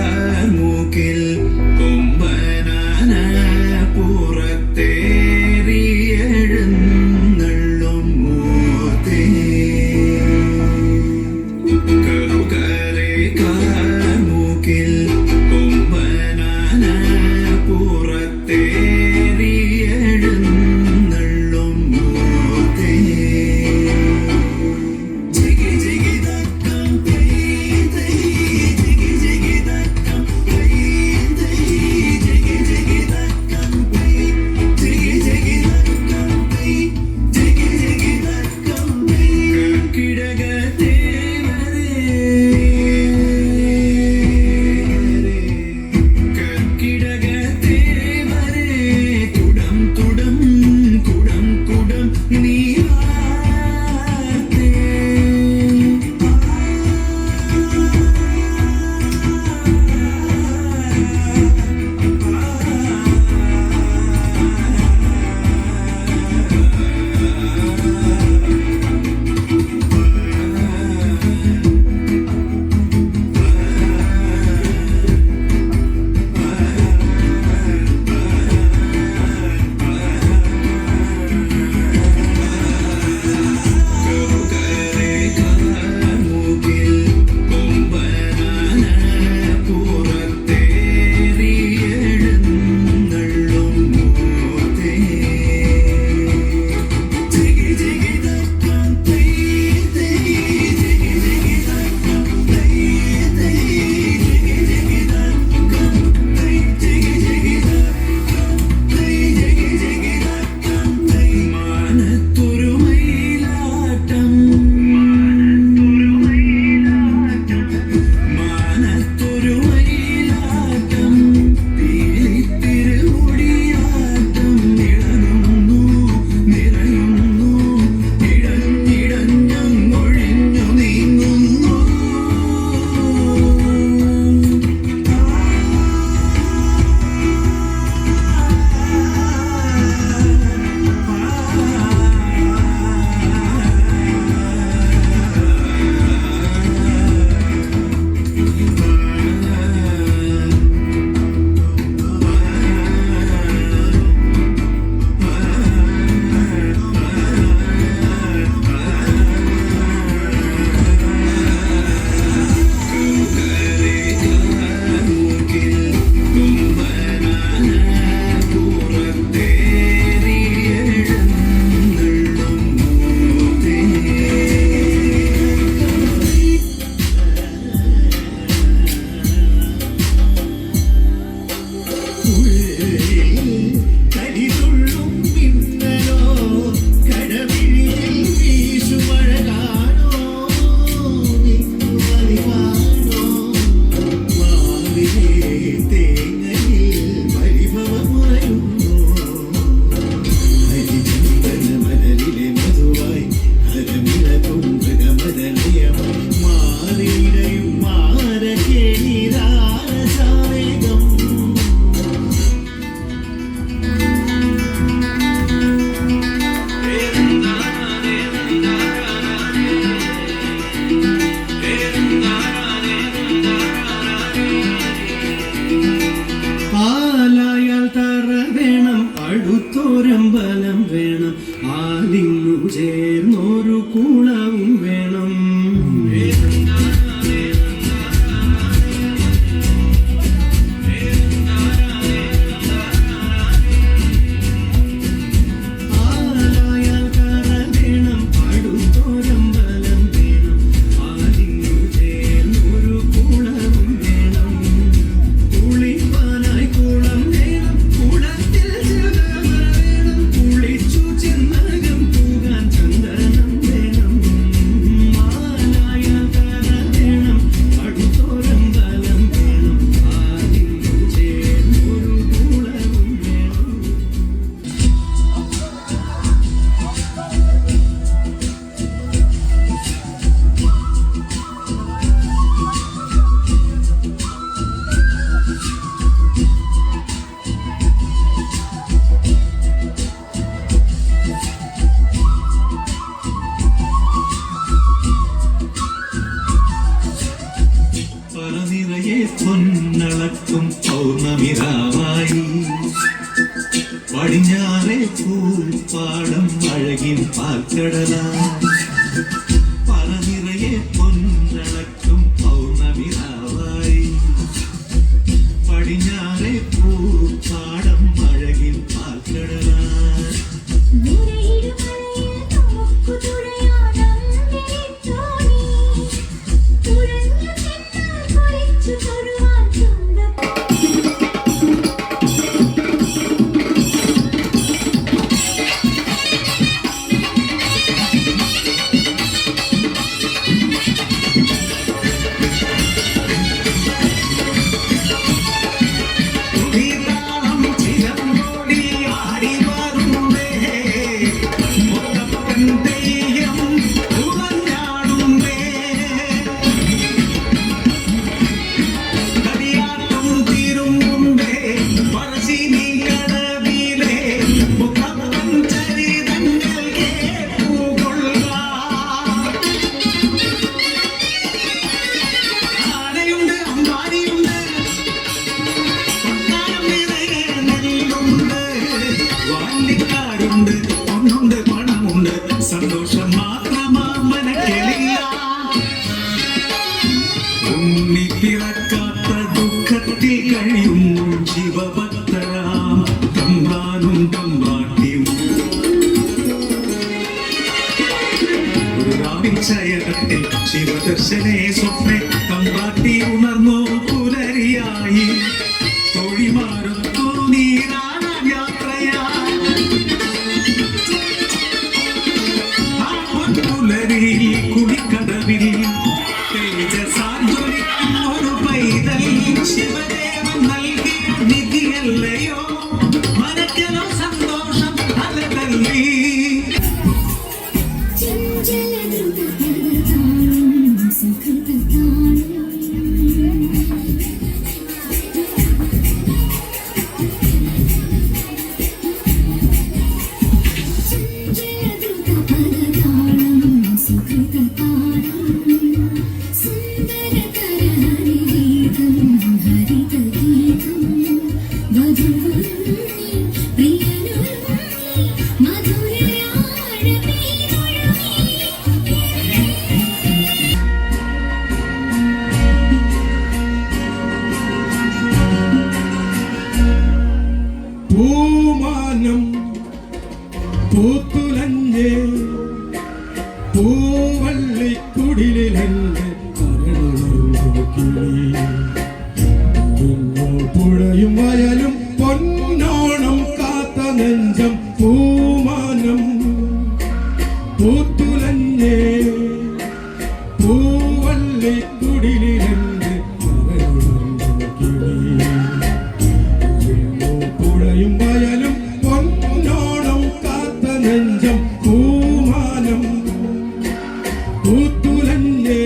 കാർമൂക്കിൽ കൊമ്പനാന പുറത്തേറിയെഴുന്നള്ളും മൂർത്തി കറുകരെ കാർമൂക്കിൽ കൊമ്പനാന പുറത്തേറിയെഴുന്നള്ളും മൂർത്തി ജിഗി ജിഗി തക്കം തൈ തൈ ജിഗി ജിഗി തക്കം തൈ തൈ ജിഗി ജിഗി തക്കം തൈ ജിഗി ജിഗി തക്കം തൈ ജിഗി ജിഗി തക്കം തൈ കിടകത്തെ അടുത്തൊരമ്പലം വേണം, ആലിങ്ങു ചേർന്നൊരു കുളവും വേണം. കുളത്തിൽ പൊന്നളക്കും പൗർണമിരാവായി പടിഞ്ഞാറെ പൂപ്പാടം അഴകിൻ പാൽക്കടലായി പറനിറയെ പൊന്നളക്കും പൗർണമിരാവായി പടിഞ്ഞാറെ പൂപ്പാടം അഴകിൻ പാൽക്കടലായി സന്തോഷം മാത്രമാമനക്കെളിയ ഉണ്ണി പിറക്കാത്ത ദുഃഖത്തിൽ കഴിയുന്നു ശിവഭക്തരാം തമ്പാനും തമ്പാട്ടിയും ഒരു രാവിച്ചയത്തിൽ ശിവദർശനേ സ്വപ്നെ തമ്പാട്ടി ഉണർന്നു പുലരിയായി തൊഴിമാറുത്തു നീരാണ യാത്രയായി കുടിക്കടവിൽ തേജസാഞ്ജലിക്കും ഒരു പൈതൽ ശിവദേവൻ നൽകിയ നിധിയല്ലയോ മനക്കലോ സന്തോഷം അലതല്ലി പൂമാനം പൂത്തുലഞ്ഞേ പൂവള്ളിക്കുടിലെന്റെ പുഴയും വയലും പൊന്നോണം കാത്ത നെഞ്ചം പൂമാനം പൂത്തുലഞ്ഞേ പൂവള്ളിക്കുടിലെന്റെ പുഴയും വയലും പൊന്നോണം കാത്ത നെഞ്ചം പൂമാനം പൂത്തുലഞ്ഞേ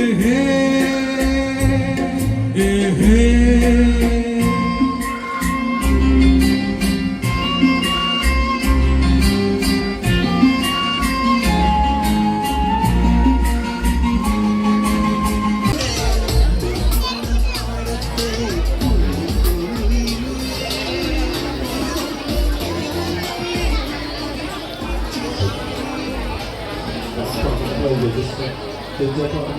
Mare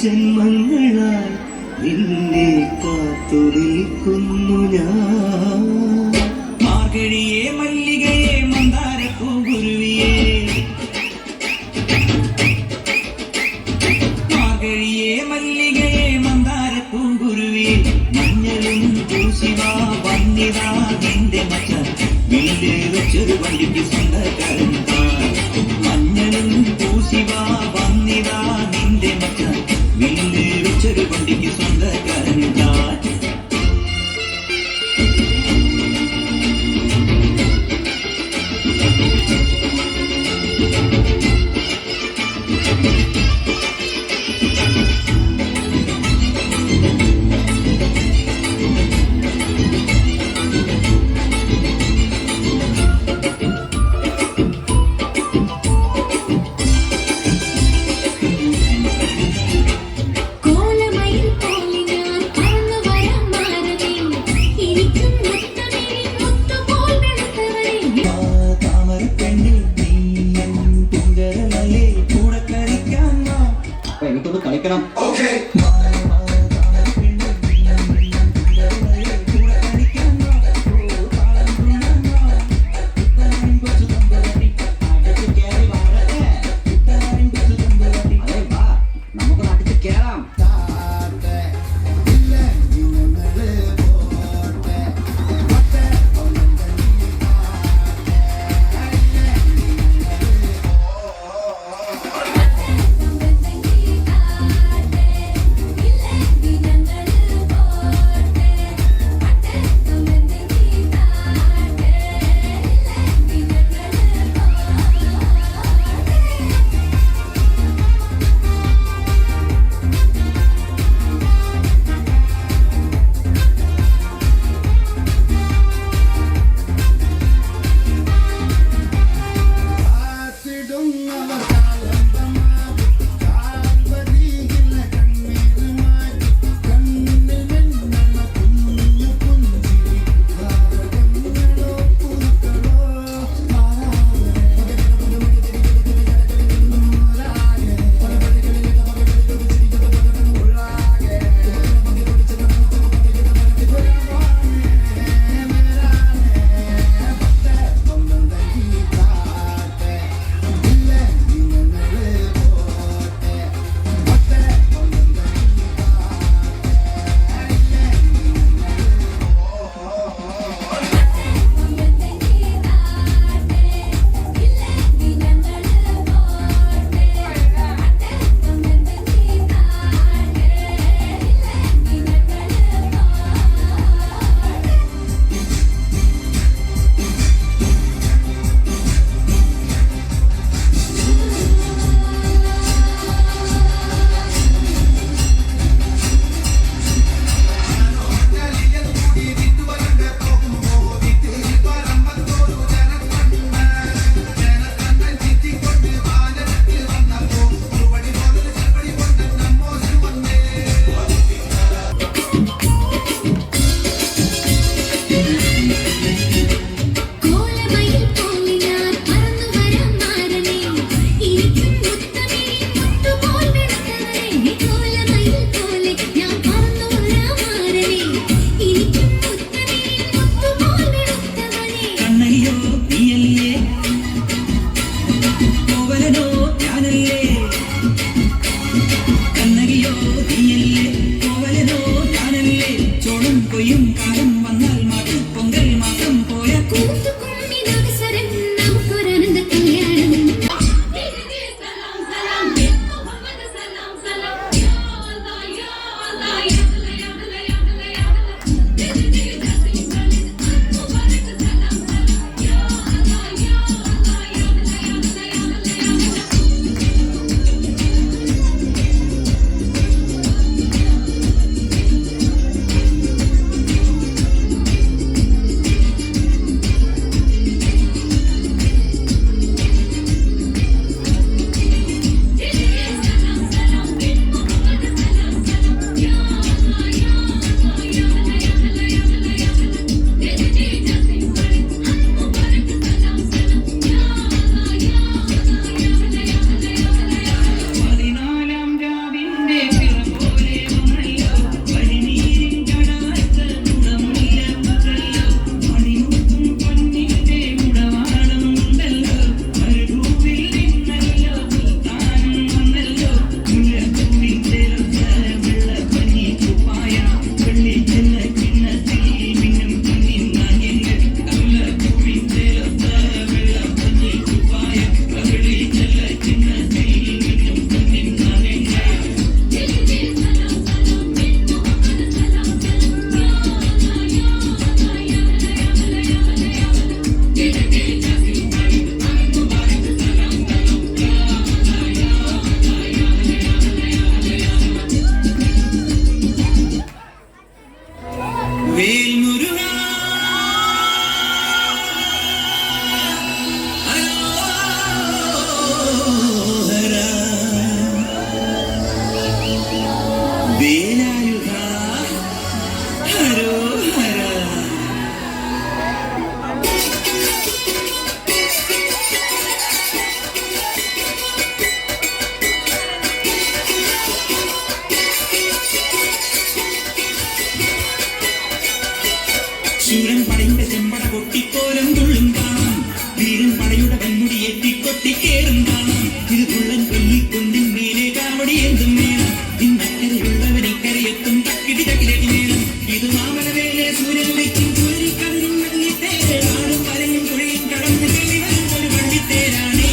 ജന്മങ്ങളായി നിന്നെ കാത്തു നിൽക്കുന്നു ഞാൻ. മാർഗഴിയെ മല്ലികയെ മന്ദാരപ്പൂങ്കുരുവിയെ, മാർഗഴിയെ മല്ലികയെ മന്ദാരപ്പൂങ്കുരുവിയെ, മഞ്ഞളും പൂശിവാ വന്നിതാ നിന്റെ മച്ച വീട്ടിൽ വെച്ചൊരു വണ്ടിക്ക് സ്വന്തക്കാരൻ താൻ. മഞ്ഞളും പൂശിവാ വന്നിതാ നിന്റെ മച്ച വീട്ടിൽ വെച്ചൊരു വണ്ടിക്ക് സ്വന്തക്കാരൻ താൻ. കോലമയിൽ പോലെ ഞാൻ പറന്നു ശൂരൻ പടയുടെ ചെമ്പട കൊട്ടിക്കോലം തുള്ളും കാണാം, വീരൻ പടയുടെ വൻമുടി എത്തിക്കൊട്ടിക്കേറും കാണാം. ഇത് തുള്ളൻ കൊല്ലിക്കൊണ്ടിൻ മേലെ കാവടി എന്തും വേണം, ഇന്നക്കരയുള്ളവൻ ഇക്കരയെത്തും തക്കിടി തക്കിലടി വേണം. ഇത് മാമലവേലെ സൂര്യൻ വെക്കും സൂര്യക്കടലിൻ വെള്ളിത്തേര്, ആടും വരയും പുഴയും കടന്ന് തെളിവൻ ഒരു വള്ളിത്തേരാണേ.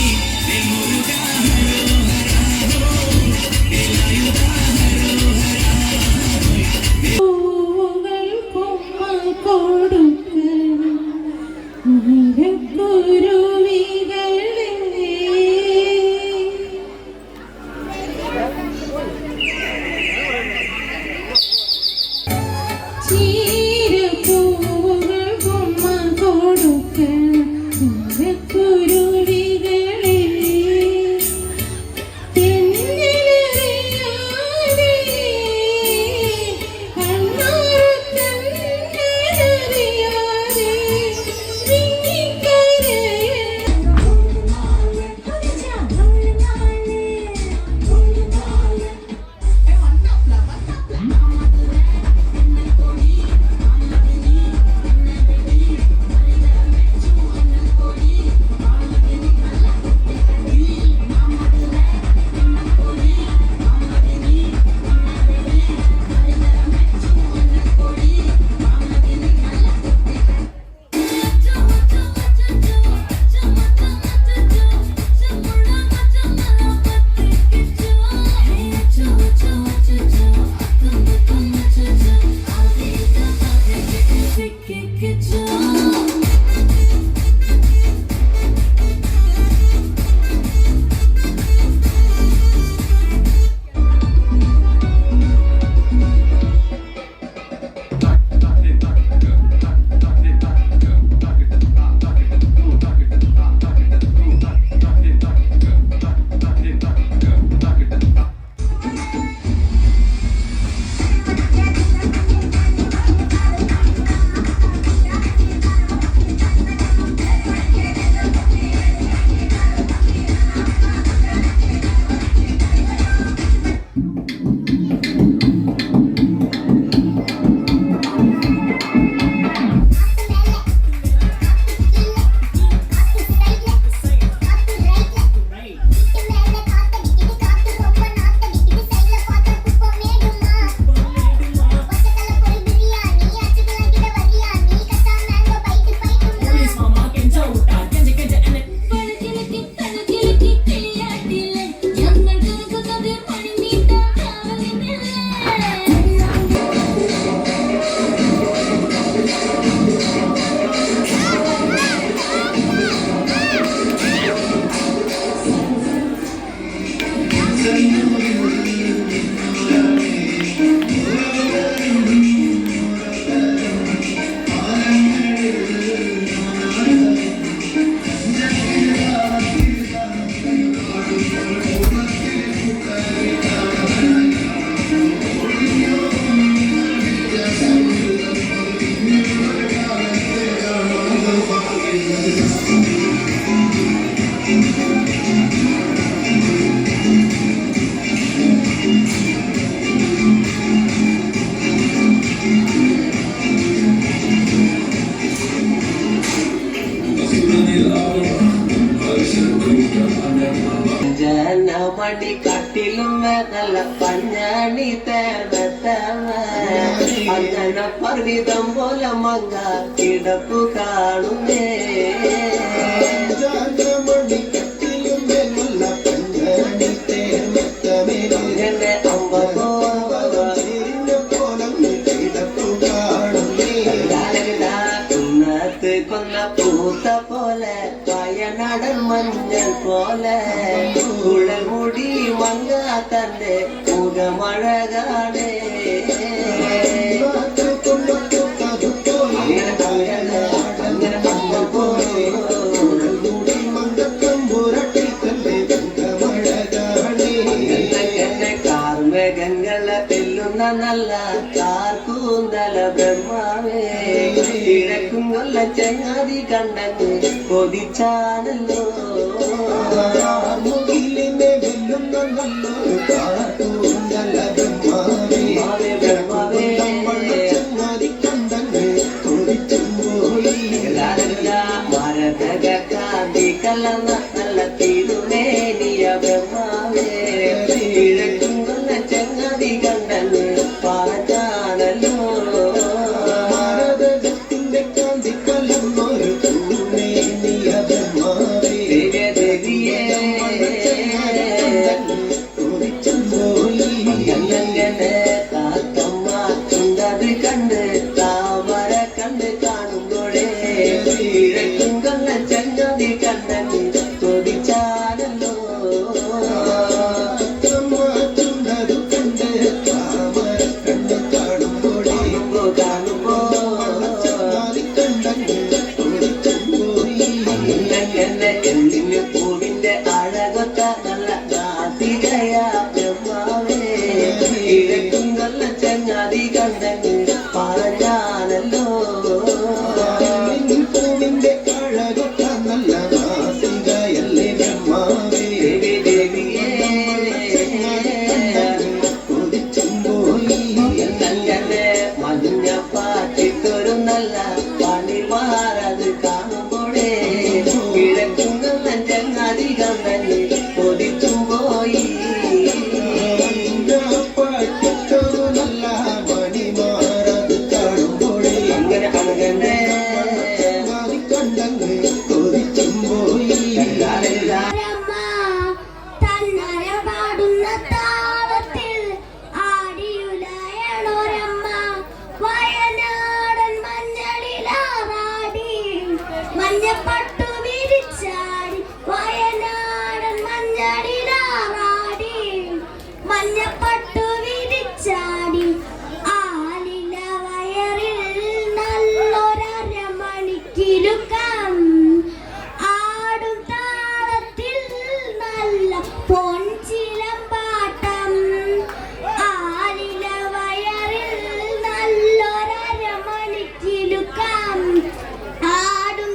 ജനമണി കട്ടിലും നല്ല പഞ്ഞണി തേർന്നത്തവ അങ്ങനെ പർവിതം പോലെ മങ്ങ കിടപ്പു കാണുന്നേ. ജനമണി കട്ടിലും നല്ല പഞ്ഞണി തേർന്നത്തവേ അമ്പതോ കിടപ്പു കാണുന്നേ. കുന്നത്ത് കൊന്ന പൂത്ത പോലെ വയനാടൻ മഞ്ഞൾ പോലെ കുഴൽ മുടി മങ്ങ തന്റെ മുഖമഴകാണേ. അങ്ങനെ മഞ്ഞൾ പോലെ മുടി മങ്ങക്കം പുരട്ടി തന്റെ മുഖമഴകാണേ. എന്നെ കാർമേഘങ്ങളെ തെല്ലുന്ന നല്ല കാർക്കൂന്തല ബ്രഹ്മാവേ കിഴക്കും കൊല്ല ചങ്ങാതി കണ്ടങ്ങ് കൊതിച്ചാണല്ലോ. മുകിലിനെ വെല്ലുന്ന നല്ലൊരു കാർക്കൂന്തല ബ്രഹ്മാവേ ചങ്ങാതി കണ്ടങ്ങ് കൊതിച്ചു കലർന്ന നല്ല തിരുമേനിയ ബ്രഹ്മാവേ കിഴക്കുള്ള ചങ്ങാതി കണ്ടെന്ന് പറഞ്ഞാണല്ലോ ഭാരതത്തിന്റെ കാന്തി കലർന്നൊരു തിരുമേനിയ ബ്രഹ്മാവേ ദേവിയെ ചോദിച്ചുപോയി അങ്ങനെ കാക്കമ്മ ചുണ്ടത് കണ്ട് താമര കണ്ട് കാണുമ്പോഴേ കിഴക്കും കൊല്ല ചങ്ങാതി കണ്ടെന്ന് ചോദിച്ചാണല്ലോ ചുണ്ടതു കണ്ട് താമര കണ്ണ് കാണുമ്പോഴേ കാണുമ്പോ ചങ്ങാതി കണ്ടങ്ങ് ചോദിച്ചുപോയി അങ്ങനെ എല്ലിന് പൂവിന്റെ അഴകൊത്ത നല്ല നാസികയാ ബ്രഹ്മാവേ കിഴക്കും കൊല്ല ചങ്ങാതി കണ്ടെന്ന് പറഞ്ഞാണല്ലോ പൂവിന്റെ അഴകൊത്ത നല്ല നാസികയല്ലേ ബ്രഹ്മാവേ ദേവിയെ ചോദിച്ചുപോയി അങ്ങനെ മഞ്ഞ പാട്ടിട്ടൊരു നല്ല പണിമാറത് കാണുമ്പോഴേ കിഴക്കും കൊല്ല ചങ്ങാതി കണ്ടെന്ന് കൊതിച്ചും പോയി പാട്ടൊരു നല്ല മണിമാറത് കാണുമ്പോഴേ അങ്ങനെ അങ്ങനെ കണ്ടങ്ങ് ചോദിച്ചും പോയി രമ തന്നര പാടുന്ന താളത്തിൽ ആടിയുലയണോരമ്മ വയനാടൻ മഞ്ഞളിലാറാടി മഞ്ഞപ്പട്ടു വിരിച്ചാടി വയനാടൻ മഞ്ഞളിലാറാടി മഞ്ഞപ്പട്ടു വിരിച്ചാടി ആലില വയറിൽ നല്ലൊരമണിക്കിലുക്കം ആടും താളത്തിൽ നല്ല പൊൻചിലമ്പാട്ടം ആലില വയറിൽ നല്ലൊരമണിക്കിലുക്കം ആടും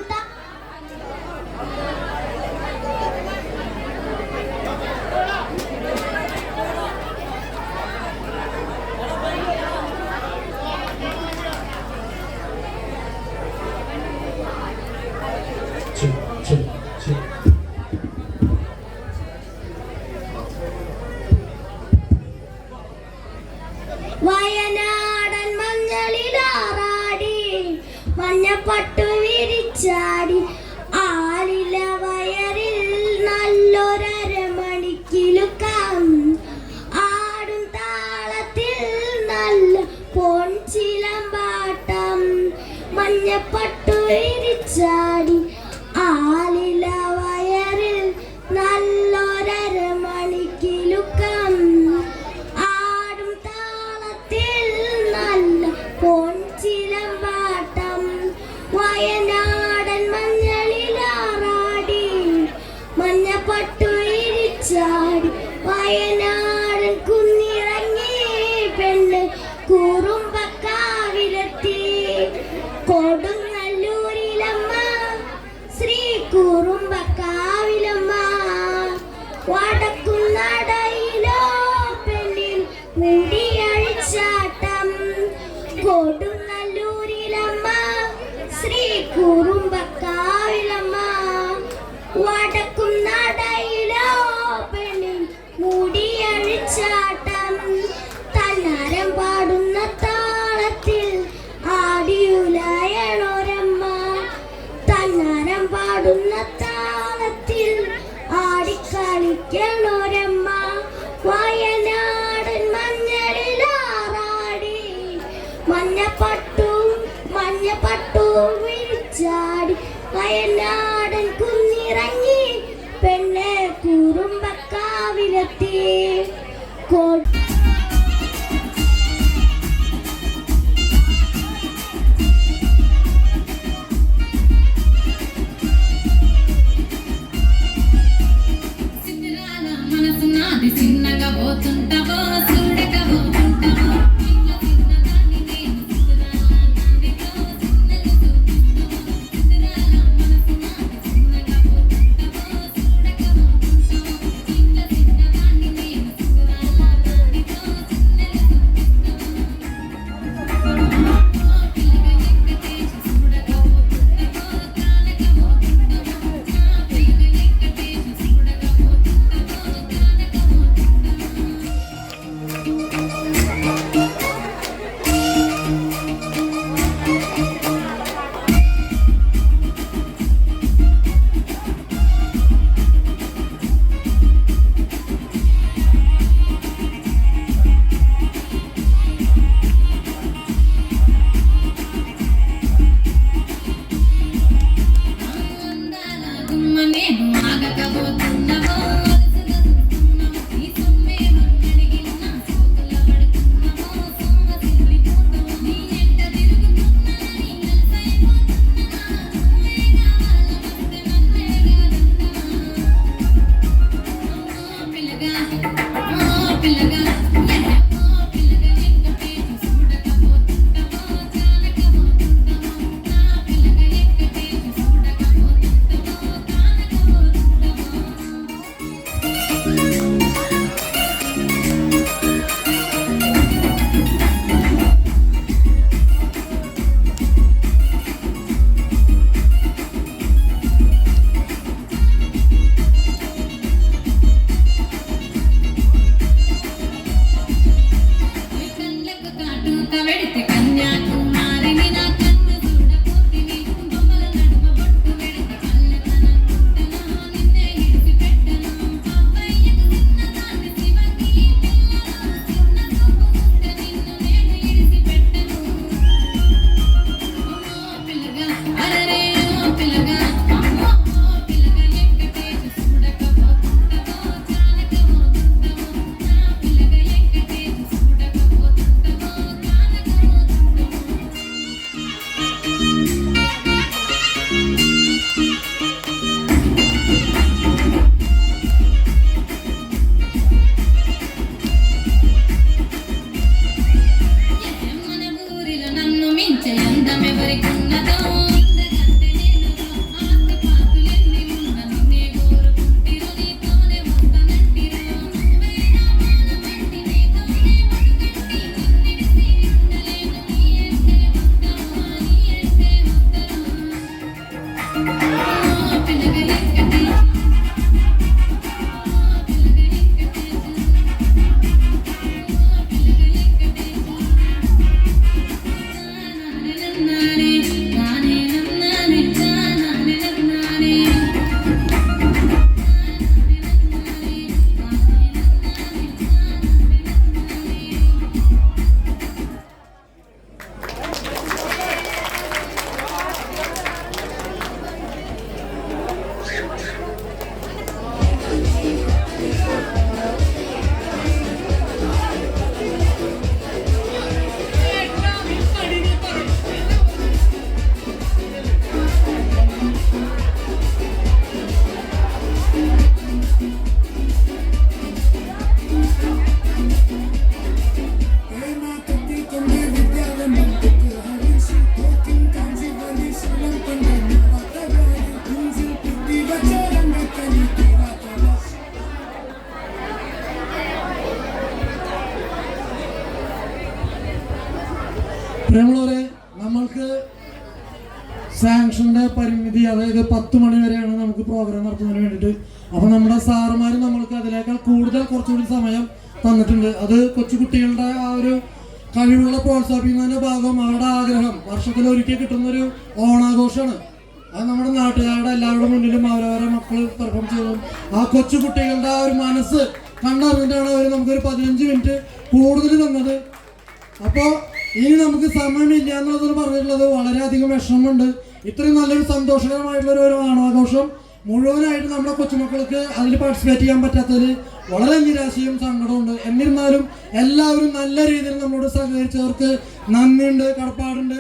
വയനാടൻ മഞ്ഞളിലാറാടി മഞ്ഞപ്പട്ടു വിരിച്ചാടി ആലില വയറിൽ നല്ലൊരമണിക്കിലുക്കം ആടും താളത്തിൽ നല്ല പൊൻചിലമ്പാട്ടം മഞ്ഞപ്പട്ടു വിരിച്ചാടി ആലില വയറിൽ നല്ലൊരമണിക്കിലുക്കം ആടും താളത്തിൽ നല്ല പൊൻചിലമ്പാട്ടം വയനാടൻ മഞ്ഞളിലാറാടി മഞ്ഞപ്പട്ടു വിരിച്ചാടി വയനാടൻ കുന്നിറങ്ങി പെണ്ണ് കുറുമ്പക്കാവിലെത്തി കൊടുങ്ങല്ലൂരിലമ്മ ശ്രീ കുറുമ്പക്കാവിലമ്മ വടക്കും നടയിലോ പെണ്ണിൽ മുടിയഴിച്ചാട്ടം കൊടുങ്ങല്ലൂരിലമ്മ ശ്രീ കുറുമ്പക്കാവിലമ്മ വടക്കും നടയിലോ പെണ്ണിൽ മുടിയഴിച്ചാട്ടം തന്നാരം പാടുന്ന താളത്തിൽ ആടിയുലയണോരമ്മ തന്നാരം പാടുന്ന താളത്തിൽ ആടിക്കളിക്കണോരമ്മ വയനാടൻ മഞ്ഞളിലാറാടി മഞ്ഞപ്പട്ടു വിരിച്ചാടി വയനാടൻ കുന്നിറങ്ങി പെണ്ണെ കുറുമ്പക്കാവിലെത്തി చిన్నగా పోతుంటావో చూడకపోతుంటావో തൂക്കമെടുത്ത് കന്യാകുമാരി നിനാ കണ്ണു ചൂടക്കൂത്തിനി കൊമ്പല നടുമ പൊട്ടുമെടുത്ത് കള്ളത്തനം കൂട്ടണോ നിന്നെ ഇടിച്ചു പെട്ടണോ പയ്യക്ക് ചിന്നതാണ് ശിവകി പിള്ളറോ ചിന്ന സോപ്പുമുട്ട നിന്നു നേടു ഇടിച്ചു പെട്ടണോ పిల్లగ అరరే ఓ పిల్లగ అమ్మో ఓ పిల్లగ ఎక్కటేసి చూడకపోతుంటవో చాలకపోతుంటవో నా పిల్లగ ఎక్కటేసి చూడకపోతుంటవో మన ఊరిలో నన్ను మించే అందమెవరికున్నదో అందగంటే నేనురో ఆస్తి పాతులెన్ని ఉన్న నిన్నే కోరుకుంటిరో నీతోనే వస్తానంటిరో నువ్వేనా మానమంటి నీతోనే బతుకంటి నిన్నిడిసి ఉండలేను నీ అంటే వస్తావా నీ అంటే వస్తావా ఓ పిల్లగ ఎక్కటి ఓ పిల్లగ ఎక్కటి ఓ పిల్లగ ఎక్కటి నానే నానే నానే నానే నానే പ്രിയമുള്ളവരെ, നമ്മൾക്ക് സാങ്ഷന്റെ പരിമിതി, അതായത് 10 മണി വരെയാണ് നമുക്ക് പ്രോഗ്രാം നടത്തുന്നതിന് വേണ്ടിയിട്ട്. അപ്പോൾ നമ്മുടെ സാറുമാർ നമ്മൾക്ക് അതിനേക്കാൾ കൂടുതൽ കുറച്ചുകൂടി സമയം തന്നിട്ടുണ്ട്. അത് കൊച്ചുകുട്ടികളുടെ ആ ഒരു കഴിവുകളെ പ്രോത്സാഹിപ്പിക്കുന്നതിൻ്റെ ഭാഗം അവരുടെ ആഗ്രഹം വർഷത്തിലൊരിക്കൽ കിട്ടുന്നൊരു ഓണാഘോഷമാണ്. അത് നമ്മുടെ നാട്ടുകാരുടെ എല്ലാവരുടെ മുന്നിലും അവരവരെ മക്കൾ പെർഫോം ചെയ്തു. ആ കൊച്ചുകുട്ടികളുടെ ആ ഒരു മനസ്സ് കണ്ടറിഞ്ഞിട്ടാണ് അവർ നമുക്കൊരു 15 മിനിറ്റ് കൂടുതൽ തന്നത്. അപ്പോൾ ഇനി നമുക്ക് സമയമില്ല എന്നുള്ളതെന്ന് പറഞ്ഞിട്ടുള്ളത് വളരെയധികം വിഷമമുണ്ട്. ഇത്രയും നല്ലൊരു സന്തോഷകരമായിട്ടുള്ള ഒരു ഓണാഘോഷം മുഴുവനായിട്ട് നമ്മുടെ കൊച്ചുമക്കൾക്ക് അതിൽ പാർട്ടിസിപ്പേറ്റ് ചെയ്യാൻ പറ്റാത്തതിൽ വളരെ നിരാശയും സങ്കടമുണ്ട്. എന്നിരുന്നാലും എല്ലാവരും നല്ല രീതിയിൽ നമ്മളോട് സഹകരിച്ചവർക്ക് നന്ദിയുണ്ട്, കടപ്പാടുണ്ട്.